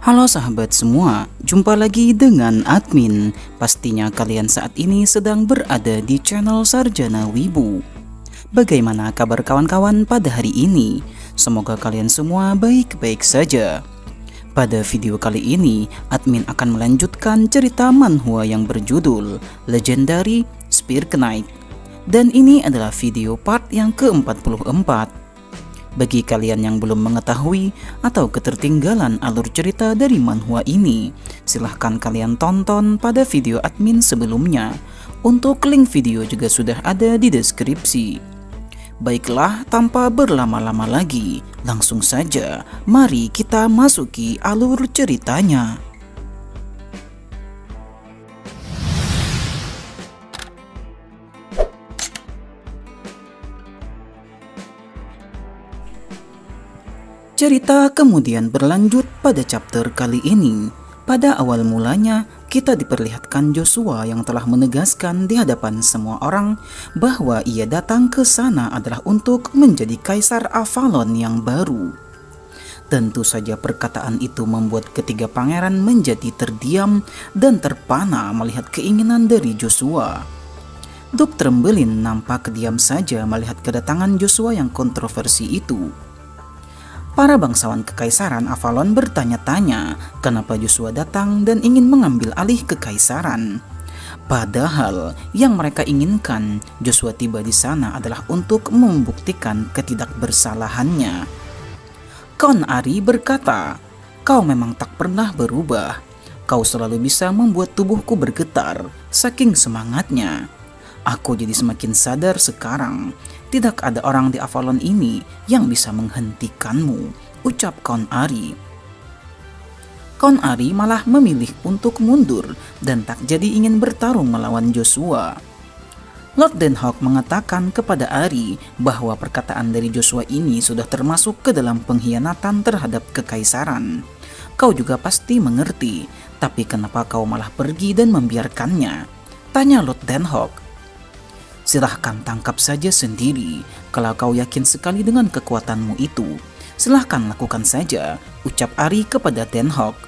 Halo sahabat semua, jumpa lagi dengan admin. Pastinya kalian saat ini sedang berada di channel Sarjana Wibu. Bagaimana kabar kawan-kawan pada hari ini? Semoga kalian semua baik-baik saja. Pada video kali ini, admin akan melanjutkan cerita manhwa yang berjudul Legendary Spear Knight. Dan ini adalah video part yang ke-44. Bagi kalian yang belum mengetahui atau ketertinggalan alur cerita dari manhwa ini, silahkan kalian tonton pada video admin sebelumnya. Untuk link video juga sudah ada di deskripsi. Baiklah, tanpa berlama-lama lagi, langsung saja mari kita masuki alur ceritanya. Cerita kemudian berlanjut pada chapter kali ini. Pada awal mulanya, kita diperlihatkan Joshua yang telah menegaskan di hadapan semua orang bahwa ia datang ke sana adalah untuk menjadi Kaisar Avalon yang baru. Tentu saja perkataan itu membuat ketiga pangeran menjadi terdiam dan terpana melihat keinginan dari Joshua. Duk Trembelin nampak diam saja melihat kedatangan Joshua yang kontroversi itu. Para bangsawan kekaisaran Avalon bertanya-tanya kenapa Joshua datang dan ingin mengambil alih kekaisaran. Padahal yang mereka inginkan Joshua tiba di sana adalah untuk membuktikan ketidakbersalahannya. Khon Ari berkata, "Kau memang tak pernah berubah. Kau selalu bisa membuat tubuhku bergetar saking semangatnya. Aku jadi semakin sadar sekarang. Tidak ada orang di Avalon ini yang bisa menghentikanmu," ucap Khon Ari. Khon Ari malah memilih untuk mundur dan tak jadi ingin bertarung melawan Joshua. Lord Denhawk mengatakan kepada Ari bahwa perkataan dari Joshua ini sudah termasuk ke dalam pengkhianatan terhadap kekaisaran. "Kau juga pasti mengerti, tapi kenapa kau malah pergi dan membiarkannya?" tanya Lord Denhawk. "Silahkan tangkap saja sendiri. Kalau kau yakin sekali dengan kekuatanmu itu, silahkan lakukan saja," ucap Ari kepada Denhawk.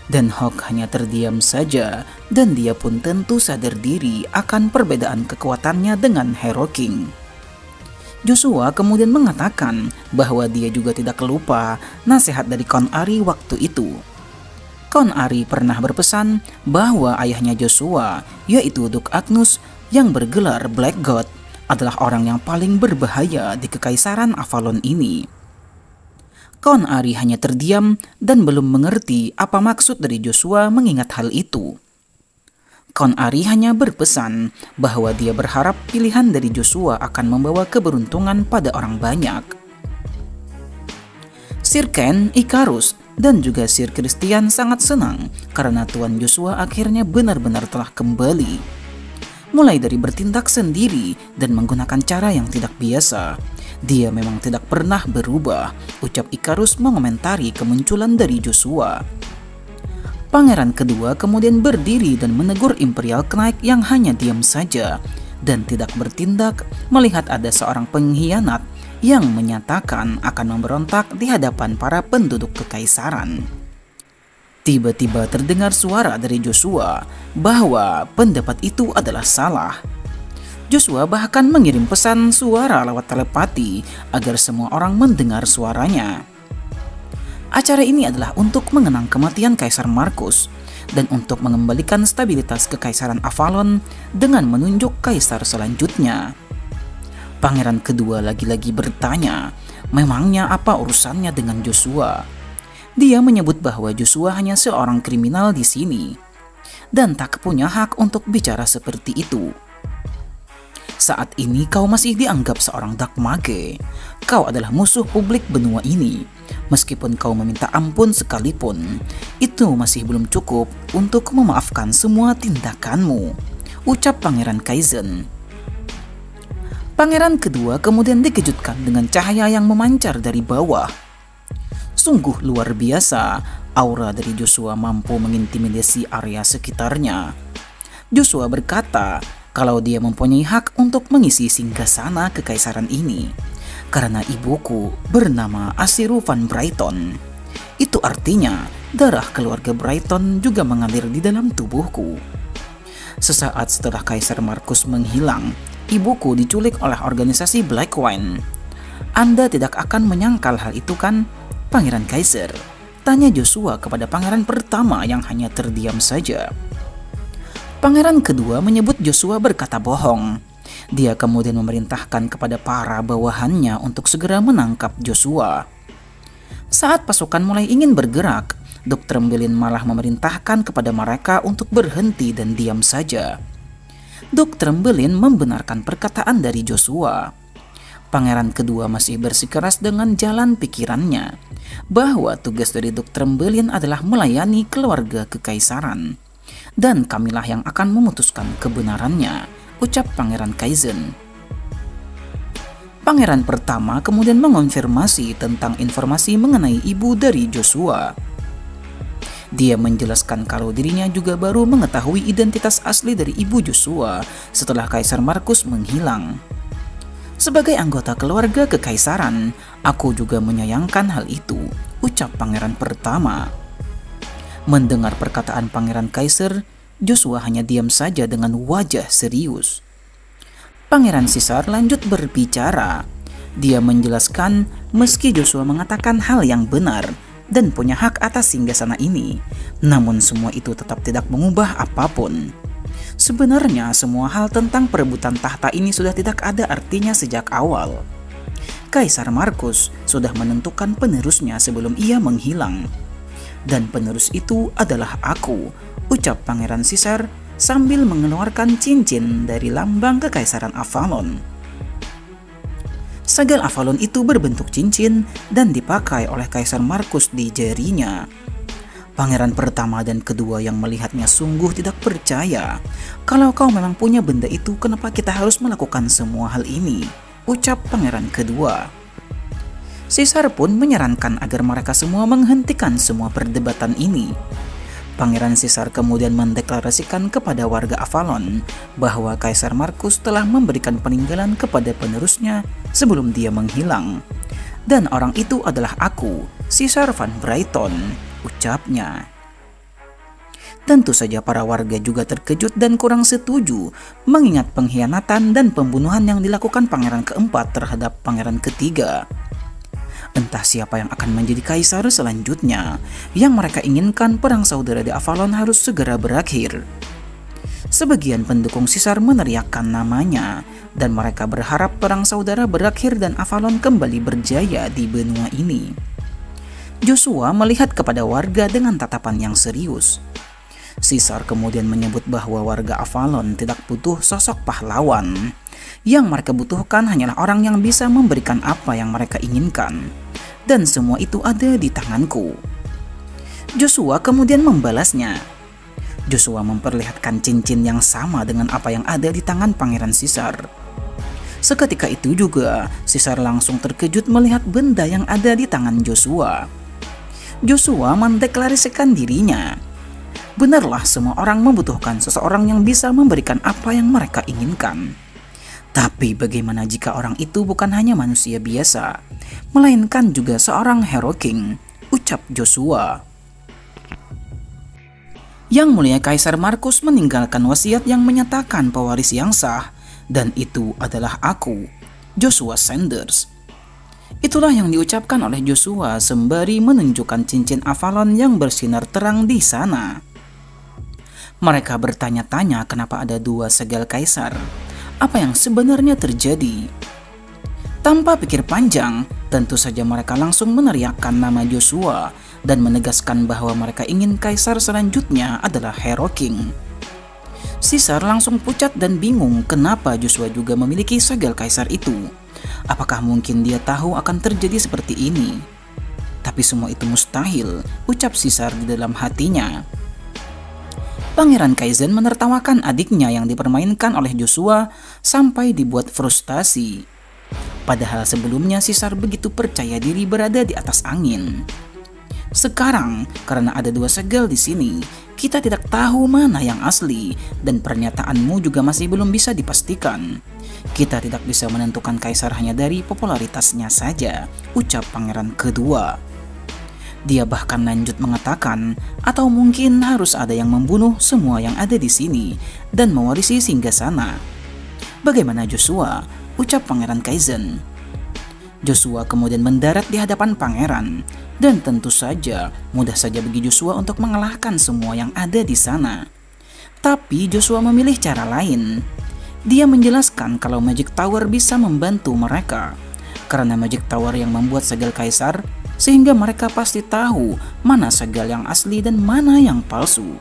Denhawk hanya terdiam saja dan dia pun tentu sadar diri akan perbedaan kekuatannya dengan Hero King. Joshua kemudian mengatakan bahwa dia juga tidak lupa nasihat dari Khon Ari waktu itu. Khon Ari pernah berpesan bahwa ayahnya Joshua, yaitu Duk Agnus yang bergelar Black God, adalah orang yang paling berbahaya di kekaisaran Avalon ini. Khon Ari hanya terdiam dan belum mengerti apa maksud dari Joshua mengingat hal itu. Khon Ari hanya berpesan bahwa dia berharap pilihan dari Joshua akan membawa keberuntungan pada orang banyak. Sir Ken, Icarus, dan juga Sir Christian sangat senang karena Tuan Joshua akhirnya benar-benar telah kembali. Mulai dari bertindak sendiri dan menggunakan cara yang tidak biasa, dia memang tidak pernah berubah, ucap Icarus mengomentari kemunculan dari Joshua. Pangeran kedua kemudian berdiri dan menegur Imperial Knight yang hanya diam saja dan tidak bertindak melihat ada seorang pengkhianat yang menyatakan akan memberontak di hadapan para penduduk kekaisaran. Tiba-tiba terdengar suara dari Joshua bahwa pendapat itu adalah salah. Joshua bahkan mengirim pesan suara lewat telepati agar semua orang mendengar suaranya. Acara ini adalah untuk mengenang kematian Kaisar Markus dan untuk mengembalikan stabilitas kekaisaran Avalon dengan menunjuk kaisar selanjutnya. Pangeran kedua lagi-lagi bertanya, memangnya apa urusannya dengan Joshua? Dia menyebut bahwa Joshua hanya seorang kriminal di sini dan tak punya hak untuk bicara seperti itu. "Saat ini kau masih dianggap seorang Dark Mage. Kau adalah musuh publik benua ini. Meskipun kau meminta ampun sekalipun, itu masih belum cukup untuk memaafkan semua tindakanmu," ucap Pangeran Kaizen. Pangeran kedua kemudian dikejutkan dengan cahaya yang memancar dari bawah. Sungguh luar biasa, aura dari Joshua mampu mengintimidasi area sekitarnya. Joshua berkata kalau dia mempunyai hak untuk mengisi singgasana kekaisaran ini, karena ibuku bernama Asiru van Brighton. Itu artinya Darah keluarga Brighton juga mengalir di dalam tubuhku. Sesaat setelah Kaisar Markus menghilang, ibuku diculik oleh organisasi Blackwing. Anda tidak akan menyangkal hal itu kan, Pangeran Kaiser? Tanya Joshua kepada pangeran pertama yang hanya terdiam saja. Pangeran kedua menyebut Joshua berkata bohong. Dia kemudian memerintahkan kepada para bawahannya untuk segera menangkap Joshua. Saat pasukan mulai ingin bergerak, Dr. Trembelin malah memerintahkan kepada mereka untuk berhenti dan diam saja. Dr. Trembelin membenarkan perkataan dari Joshua. Pangeran kedua masih bersikeras dengan jalan pikirannya bahwa tugas dari Dr. Trembelin adalah melayani keluarga kekaisaran. Dan kamilah yang akan memutuskan kebenarannya, ucap Pangeran Kaizen. Pangeran pertama kemudian mengonfirmasi tentang informasi mengenai ibu dari Joshua. Dia menjelaskan kalau dirinya juga baru mengetahui identitas asli dari ibu Joshua setelah Kaisar Markus menghilang. Sebagai anggota keluarga kekaisaran, aku juga menyayangkan hal itu, ucap pangeran pertama. Mendengar perkataan Pangeran Kaiser, Joshua hanya diam saja dengan wajah serius. Pangeran Caesar lanjut berbicara. Dia menjelaskan meski Joshua mengatakan hal yang benar dan punya hak atas singgasana ini, namun semua itu tetap tidak mengubah apapun. Sebenarnya semua hal tentang perebutan tahta ini sudah tidak ada artinya sejak awal. Kaisar Markus sudah menentukan penerusnya sebelum ia menghilang. Dan penerus itu adalah aku, ucap Pangeran Caesar sambil mengeluarkan cincin dari lambang kekaisaran Avalon. Segel Avalon itu berbentuk cincin dan dipakai oleh Kaisar Markus di jarinya. Pangeran pertama dan kedua yang melihatnya sungguh tidak percaya. Kalau kau memang punya benda itu, kenapa kita harus melakukan semua hal ini? Ucap pangeran kedua. Caesar pun menyarankan agar mereka semua menghentikan semua perdebatan ini. Pangeran Caesar kemudian mendeklarasikan kepada warga Avalon bahwa Kaisar Markus telah memberikan peninggalan kepada penerusnya sebelum dia menghilang. Dan orang itu adalah aku, Caesar van Brighton, ucapnya. Tentu saja para warga juga terkejut dan kurang setuju mengingat pengkhianatan dan pembunuhan yang dilakukan pangeran keempat terhadap pangeran ketiga. Entah siapa yang akan menjadi kaisar selanjutnya. Yang mereka inginkan perang saudara di Avalon harus segera berakhir. Sebagian pendukung Caesar meneriakkan namanya dan mereka berharap perang saudara berakhir dan Avalon kembali berjaya di benua ini. Joshua melihat kepada warga dengan tatapan yang serius. Caesar kemudian menyebut bahwa warga Avalon tidak butuh sosok pahlawan. Yang mereka butuhkan hanyalah orang yang bisa memberikan apa yang mereka inginkan. Dan semua itu ada di tanganku. Joshua kemudian membalasnya. Joshua memperlihatkan cincin yang sama dengan apa yang ada di tangan Pangeran Caesar. Seketika itu juga, Caesar langsung terkejut melihat benda yang ada di tangan Joshua. Joshua mendeklarasikan dirinya. Benarlah semua orang membutuhkan seseorang yang bisa memberikan apa yang mereka inginkan. Tapi bagaimana jika orang itu bukan hanya manusia biasa, melainkan juga seorang hero king, ucap Joshua. Yang Mulia Kaisar Markus meninggalkan wasiat yang menyatakan pewaris yang sah, dan itu adalah aku, Joshua Sanders. Itulah yang diucapkan oleh Joshua sembari menunjukkan cincin Avalon yang bersinar terang di sana. Mereka bertanya-tanya kenapa ada dua segel kaisar. Apa yang sebenarnya terjadi? Tanpa pikir panjang, tentu saja mereka langsung meneriakkan nama Joshua dan menegaskan bahwa mereka ingin kaisar selanjutnya adalah Hero King. Caesar langsung pucat dan bingung kenapa Joshua juga memiliki segel kaisar itu. Apakah mungkin dia tahu akan terjadi seperti ini? Tapi semua itu mustahil, ucap Caesar di dalam hatinya. Pangeran Kaizen menertawakan adiknya yang dipermainkan oleh Joshua sampai dibuat frustasi. Padahal sebelumnya Caesar begitu percaya diri berada di atas angin. Sekarang, karena ada dua segel di sini, kita tidak tahu mana yang asli dan pernyataanmu juga masih belum bisa dipastikan. Kita tidak bisa menentukan kaisar hanya dari popularitasnya saja, ucap pangeran kedua. Dia bahkan lanjut mengatakan, atau mungkin harus ada yang membunuh semua yang ada di sini dan mewarisi singgasana. Bagaimana Joshua? Ucap Pangeran Kaizen. Joshua kemudian mendarat di hadapan pangeran, dan tentu saja mudah saja bagi Joshua untuk mengalahkan semua yang ada di sana. Tapi Joshua memilih cara lain. Dia menjelaskan kalau Magic Tower bisa membantu mereka, karena Magic Tower yang membuat segel kaisar, sehingga mereka pasti tahu mana segel yang asli dan mana yang palsu.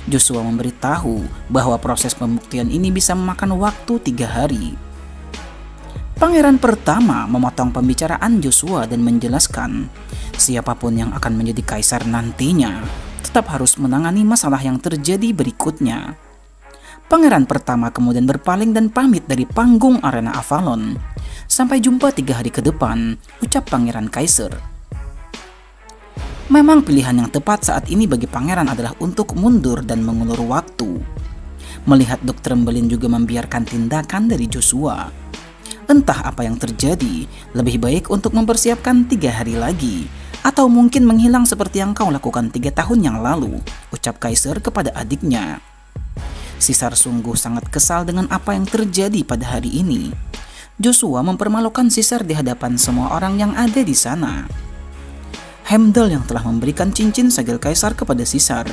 Joshua memberitahu bahwa proses pembuktian ini bisa memakan waktu 3 hari. Pangeran pertama memotong pembicaraan Joshua dan menjelaskan, siapapun yang akan menjadi kaisar nantinya tetap harus menangani masalah yang terjadi berikutnya. Pangeran pertama kemudian berpaling dan pamit dari panggung arena Avalon. Sampai jumpa 3 hari ke depan, ucap Pangeran Kaiser. Memang pilihan yang tepat saat ini bagi pangeran adalah untuk mundur dan mengulur waktu. Melihat Dr. Trembelin juga membiarkan tindakan dari Joshua. Entah apa yang terjadi, lebih baik untuk mempersiapkan 3 hari lagi, atau mungkin menghilang seperti yang kau lakukan 3 tahun yang lalu, ucap Kaiser kepada adiknya. Caesar sungguh sangat kesal dengan apa yang terjadi pada hari ini. Joshua mempermalukan Caesar di hadapan semua orang yang ada di sana. Heimdall yang telah memberikan cincin segel kaisar kepada Caesar.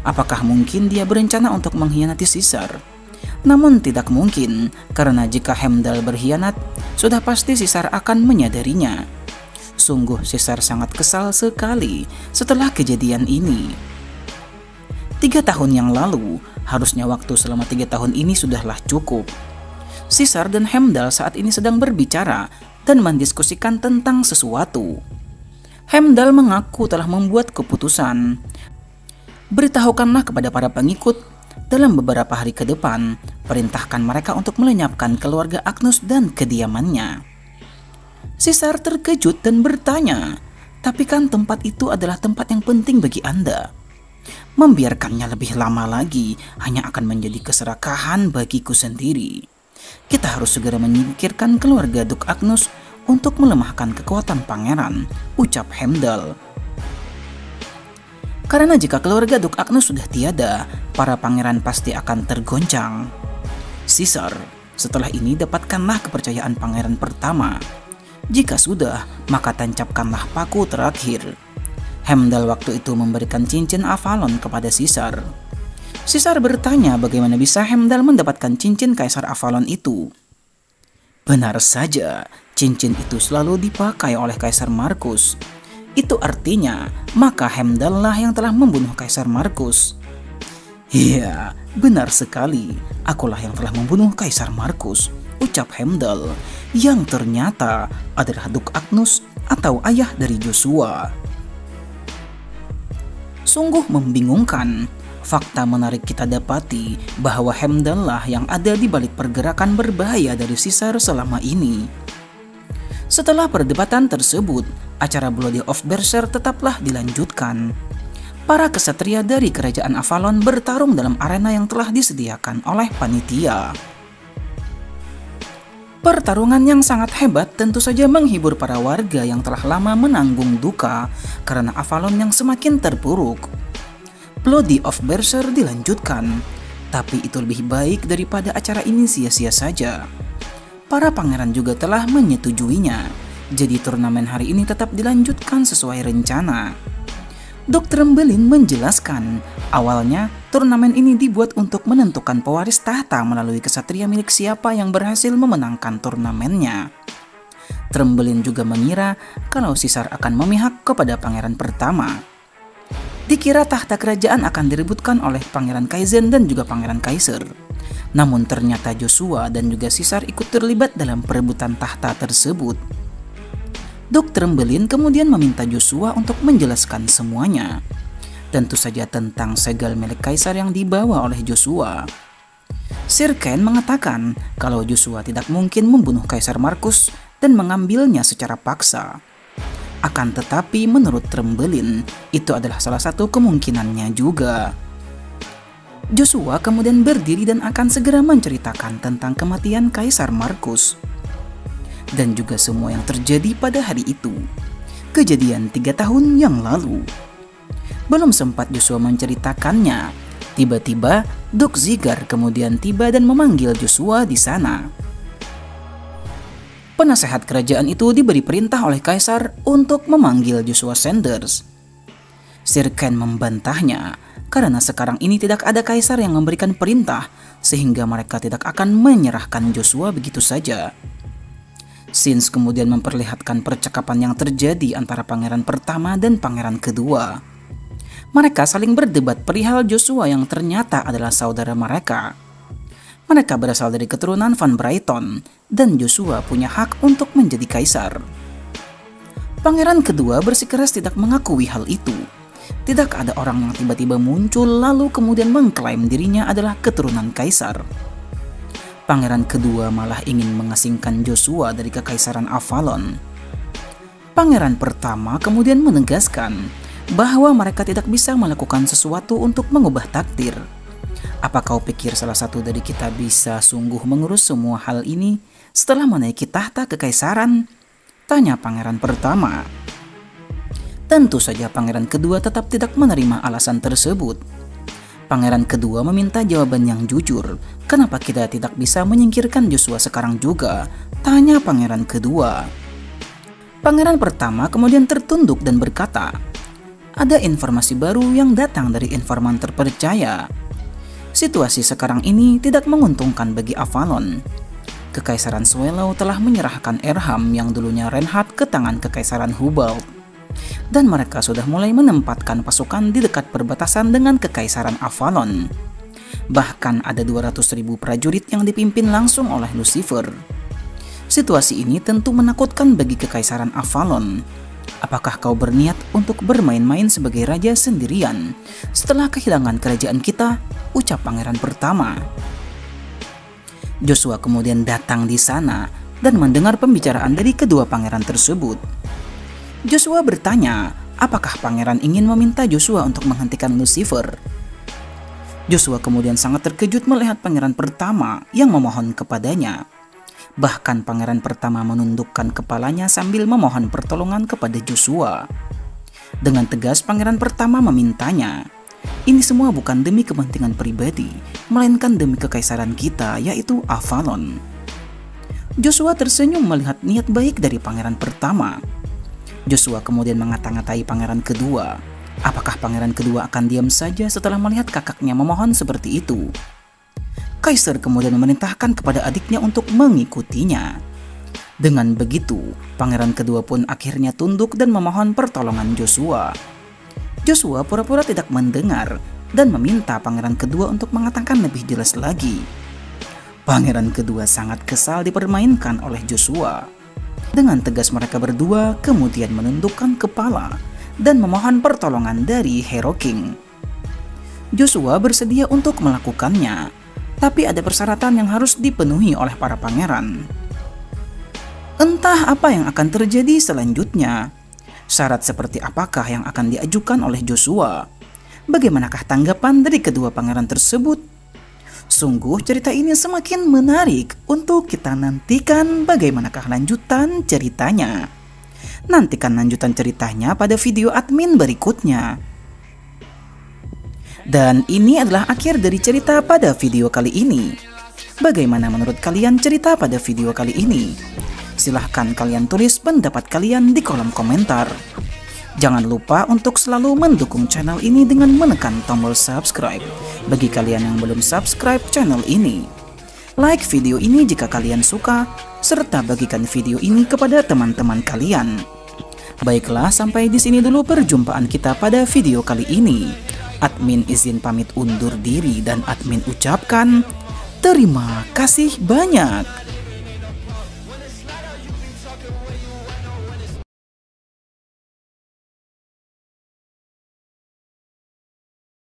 Apakah mungkin dia berencana untuk mengkhianati Caesar? Namun tidak mungkin, karena jika Heimdall berkhianat, sudah pasti Caesar akan menyadarinya. Sungguh Caesar sangat kesal sekali setelah kejadian ini. 3 tahun yang lalu, harusnya waktu selama 3 tahun ini sudahlah cukup. Caesar dan Heimdall saat ini sedang berbicara dan mendiskusikan tentang sesuatu. Heimdall mengaku telah membuat keputusan. Beritahukanlah kepada para pengikut, dalam beberapa hari ke depan, perintahkan mereka untuk melenyapkan keluarga Agnus dan kediamannya. Caesar terkejut dan bertanya, tapi kan tempat itu adalah tempat yang penting bagi Anda. Membiarkannya lebih lama lagi hanya akan menjadi keserakahan bagiku sendiri. Kita harus segera menyingkirkan keluarga Duk Agnus untuk melemahkan kekuatan pangeran, ucap Heimdall. Karena jika keluarga Duk Agnus sudah tiada, para pangeran pasti akan tergoncang. Caesar, setelah ini dapatkanlah kepercayaan pangeran pertama. Jika sudah, maka tancapkanlah paku terakhir. Heimdall waktu itu memberikan cincin Avalon kepada Caesar. Caesar bertanya bagaimana bisa Heimdall mendapatkan cincin Kaisar Avalon itu. Benar saja, cincin itu selalu dipakai oleh Kaisar Markus. Itu artinya, maka Heimdall lah yang telah membunuh Kaisar Markus. Iya, benar sekali. Akulah yang telah membunuh Kaisar Markus, ucap Heimdall, yang ternyata adalah Duk Agnus atau ayah dari Joshua. Sungguh membingungkan. Fakta menarik kita dapati bahwa Heimdall lah yang ada di balik pergerakan berbahaya dari Caesar selama ini. Setelah perdebatan tersebut, acara Bloody of Berserk tetaplah dilanjutkan. Para kesatria dari kerajaan Avalon bertarung dalam arena yang telah disediakan oleh panitia. Pertarungan yang sangat hebat tentu saja menghibur para warga yang telah lama menanggung duka karena Avalon yang semakin terpuruk. Bloody of Berserk dilanjutkan, tapi itu lebih baik daripada acara ini sia-sia saja. Para pangeran juga telah menyetujuinya, jadi turnamen hari ini tetap dilanjutkan sesuai rencana. Dr. Trembelin menjelaskan, awalnya turnamen ini dibuat untuk menentukan pewaris tahta melalui kesatria milik siapa yang berhasil memenangkan turnamennya. Trembelin juga mengira kalau Caesar akan memihak kepada pangeran pertama. Dikira tahta kerajaan akan direbutkan oleh Pangeran Kaizen dan juga Pangeran Kaiser. Namun ternyata Joshua dan juga Caesar ikut terlibat dalam perebutan tahta tersebut. Duk Trembelin kemudian meminta Joshua untuk menjelaskan semuanya. Tentu saja tentang segel milik Kaisar yang dibawa oleh Joshua. Sir Ken mengatakan kalau Joshua tidak mungkin membunuh Kaisar Markus dan mengambilnya secara paksa. Akan tetapi menurut Trembelin, itu adalah salah satu kemungkinannya juga. Joshua kemudian berdiri dan akan segera menceritakan tentang kematian Kaisar Markus dan juga semua yang terjadi pada hari itu. kejadian 3 tahun yang lalu. Belum sempat Joshua menceritakannya, tiba-tiba Duk Zigar kemudian tiba dan memanggil Joshua di sana. Penasehat kerajaan itu diberi perintah oleh Kaisar untuk memanggil Joshua Sanders. Sir Ken membantahnya karena sekarang ini tidak ada Kaisar yang memberikan perintah sehingga mereka tidak akan menyerahkan Joshua begitu saja. Sins kemudian memperlihatkan percakapan yang terjadi antara pangeran pertama dan pangeran kedua. Mereka saling berdebat perihal Joshua yang ternyata adalah saudara mereka. Mereka berasal dari keturunan Van Brighton dan Joshua punya hak untuk menjadi kaisar. Pangeran kedua bersikeras tidak mengakui hal itu. Tidak ada orang yang tiba-tiba muncul lalu kemudian mengklaim dirinya adalah keturunan kaisar. Pangeran kedua malah ingin mengasingkan Joshua dari kekaisaran Avalon. Pangeran pertama kemudian menegaskan bahwa mereka tidak bisa melakukan sesuatu untuk mengubah takdir. Apa kau pikir salah satu dari kita bisa sungguh mengurus semua hal ini setelah menaiki tahta kekaisaran? Tanya pangeran pertama. Tentu saja pangeran kedua tetap tidak menerima alasan tersebut. Pangeran kedua meminta jawaban yang jujur. Kenapa kita tidak bisa menyingkirkan Joshua sekarang juga? Tanya pangeran kedua. Pangeran pertama kemudian tertunduk dan berkata, ada informasi baru yang datang dari informan terpercaya. Situasi sekarang ini tidak menguntungkan bagi Avalon. Kekaisaran Swallow telah menyerahkan Erham yang dulunya Reinhardt ke tangan Kekaisaran Hubald. Dan mereka sudah mulai menempatkan pasukan di dekat perbatasan dengan Kekaisaran Avalon. Bahkan ada 200.000 prajurit yang dipimpin langsung oleh Lucifer. Situasi ini tentu menakutkan bagi Kekaisaran Avalon. Apakah kau berniat untuk bermain-main sebagai raja sendirian setelah kehilangan kerajaan kita? Ucap pangeran pertama. Joshua kemudian datang di sana dan mendengar pembicaraan dari kedua pangeran tersebut. Joshua bertanya, apakah pangeran ingin meminta Joshua untuk menghentikan Lucifer? Joshua kemudian sangat terkejut melihat pangeran pertama yang memohon kepadanya. Bahkan pangeran pertama menundukkan kepalanya sambil memohon pertolongan kepada Joshua. Dengan tegas pangeran pertama memintanya, ini semua bukan demi kepentingan pribadi, melainkan demi kekaisaran kita, yaitu Avalon. Joshua tersenyum melihat niat baik dari pangeran pertama. Joshua kemudian ngata-ngatai pangeran kedua. Apakah pangeran kedua akan diam saja setelah melihat kakaknya memohon seperti itu? Kaisar kemudian memerintahkan kepada adiknya untuk mengikutinya. Dengan begitu, pangeran kedua pun akhirnya tunduk dan memohon pertolongan Joshua. Joshua pura-pura tidak mendengar dan meminta pangeran kedua untuk mengatakan lebih jelas lagi. Pangeran kedua sangat kesal dipermainkan oleh Joshua. Dengan tegas mereka berdua kemudian menundukkan kepala dan memohon pertolongan dari Hero King. Joshua bersedia untuk melakukannya, tapi ada persyaratan yang harus dipenuhi oleh para pangeran. Entah apa yang akan terjadi selanjutnya. Syarat seperti apakah yang akan diajukan oleh Joshua? Bagaimanakah tanggapan dari kedua pangeran tersebut? Sungguh cerita ini semakin menarik untuk kita nantikan bagaimanakah lanjutan ceritanya. Nantikan lanjutan ceritanya pada video admin berikutnya. Dan ini adalah akhir dari cerita pada video kali ini. Bagaimana menurut kalian cerita pada video kali ini? Silahkan kalian tulis pendapat kalian di kolom komentar. Jangan lupa untuk selalu mendukung channel ini dengan menekan tombol subscribe bagi kalian yang belum subscribe channel ini. Like video ini jika kalian suka, serta bagikan video ini kepada teman-teman kalian. Baiklah, sampai di sini dulu perjumpaan kita pada video kali ini. Admin izin pamit undur diri dan admin ucapkan terima kasih banyak.